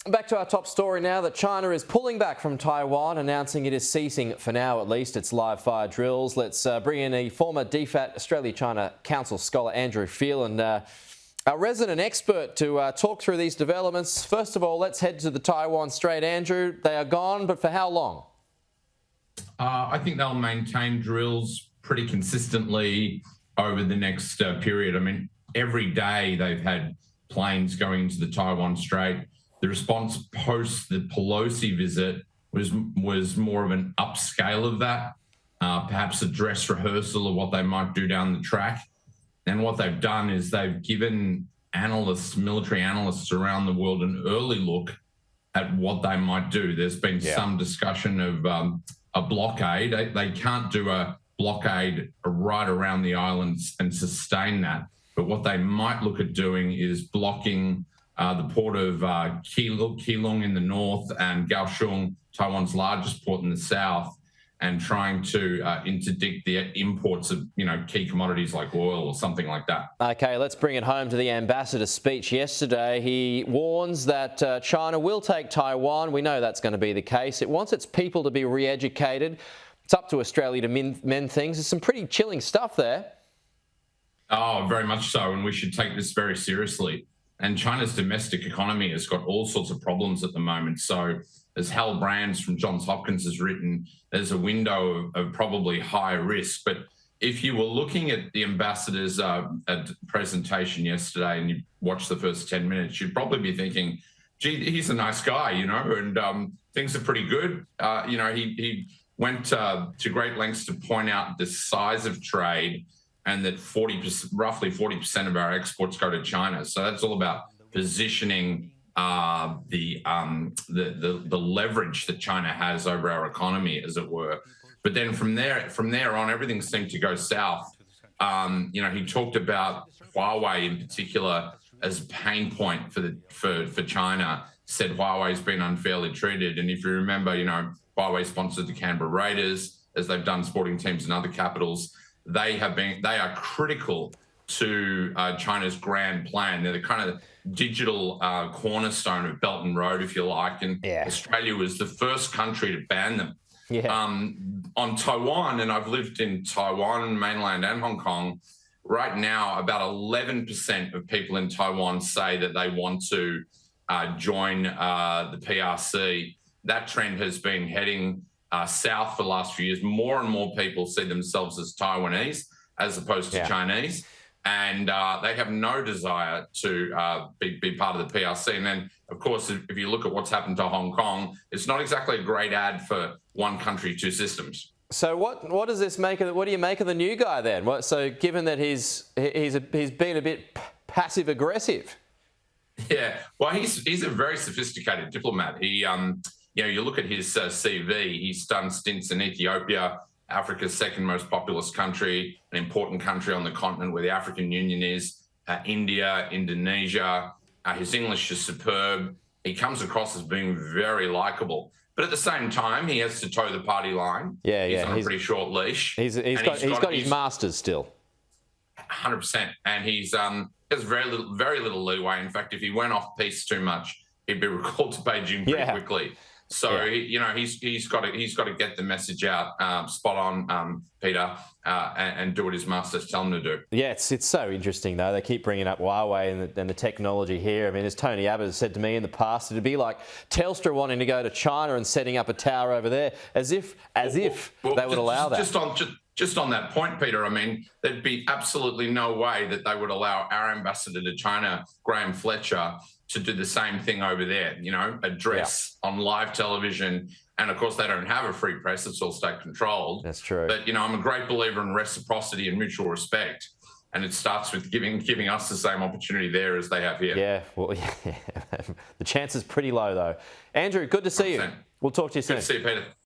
Back to our top story now, that China is pulling back from Taiwan, announcing it is ceasing, for now at least, its live-fire drills. Let's bring in a former DFAT Australia-China Council scholar, Andrew Phelan, our resident expert, to talk through these developments. First of all, let's head to the Taiwan Strait. Andrew, they are gone, but for how long? I think they'll maintain drills pretty consistently over the next period. I mean, every day they've had planes going into the Taiwan Strait. The response post the Pelosi visit was more of an upscale of that, perhaps a dress rehearsal of what they might do down the track. And what they've done is they've given analysts, military analysts around the world, an early look at what they might do. There's been some discussion of a blockade. They can't do a blockade right around the island and sustain that. But what they might look at doing is blocking the port of Keelung in the north and Kaohsiung, Taiwan's largest port in the south, and trying to interdict the imports of, key commodities like oil or something like that. Okay, let's bring it home to the ambassador's speech yesterday. He warns that China will take Taiwan. We know that's going to be the case. It wants its people to be re-educated. It's up to Australia to mend things. There's some pretty chilling stuff there. Oh, very much so, and we should take this very seriously. And China's domestic economy has got all sorts of problems at the moment. So as Hal Brands from Johns Hopkins has written, there's a window of probably high risk. But if you were looking at the ambassador's presentation yesterday and you watched the first 10 minutes, you'd probably be thinking, gee, he's a nice guy, and things are pretty good. He went to great lengths to point out the size of trade and that roughly 40% of our exports go to China. So that's all about positioning the leverage that China has over our economy, as it were. But then from there on, everything seemed to go south. He talked about Huawei in particular as a pain point for China. Said Huawei's been unfairly treated, and if you remember, Huawei sponsored the Canberra Raiders, as they've done sporting teams in other capitals. They are critical to China's grand plan. They're the kind of digital cornerstone of Belt and Road, if you like. And Australia was the first country to ban them. On Taiwan, and I've lived in Taiwan, mainland and Hong Kong, right now about 11% of people in Taiwan say that they want to join the PRC. That trend has been heading south for the last few years. More and more people see themselves as Taiwanese as opposed to Chinese, and they have no desire to be part of the PRC. And then, of course, if you look at what's happened to Hong Kong, it's not exactly a great ad for one country, two systems. So what does this make of? What do you make of the new guy then? So given that he's been a bit passive aggressive. Yeah, well, he's a very sophisticated diplomat. He you look at his CV, he's done stints in Ethiopia, Africa's second most populous country, an important country on the continent where the African Union is, India, Indonesia. His English is superb. He comes across as being very likable. But at the same time, he has to toe the party line. He's on a pretty short leash. He's got his masters still. 100%. And he's has very little leeway. In fact, if he went off piece too much, he'd be recalled to Beijing pretty quickly. So he's got to get the message out spot on, Peter, and do what his masters tell him to do. Yeah, it's so interesting though. They keep bringing up Huawei and the technology here. I mean, as Tony Abbott has said to me in the past, it'd be like Telstra wanting to go to China and setting up a tower over there, as if they would allow that. Just on that point, Peter, I mean, there'd be absolutely no way that they would allow our ambassador to China, Graham Fletcher, to do the same thing over there, address on live television. And of course, they don't have a free press. It's all state controlled. That's true. But, I'm a great believer in reciprocity and mutual respect. And it starts with giving us the same opportunity there as they have here. Yeah, well, the chance is pretty low, though. Andrew, good to see you. We'll talk to you soon. Good to see you, Peter.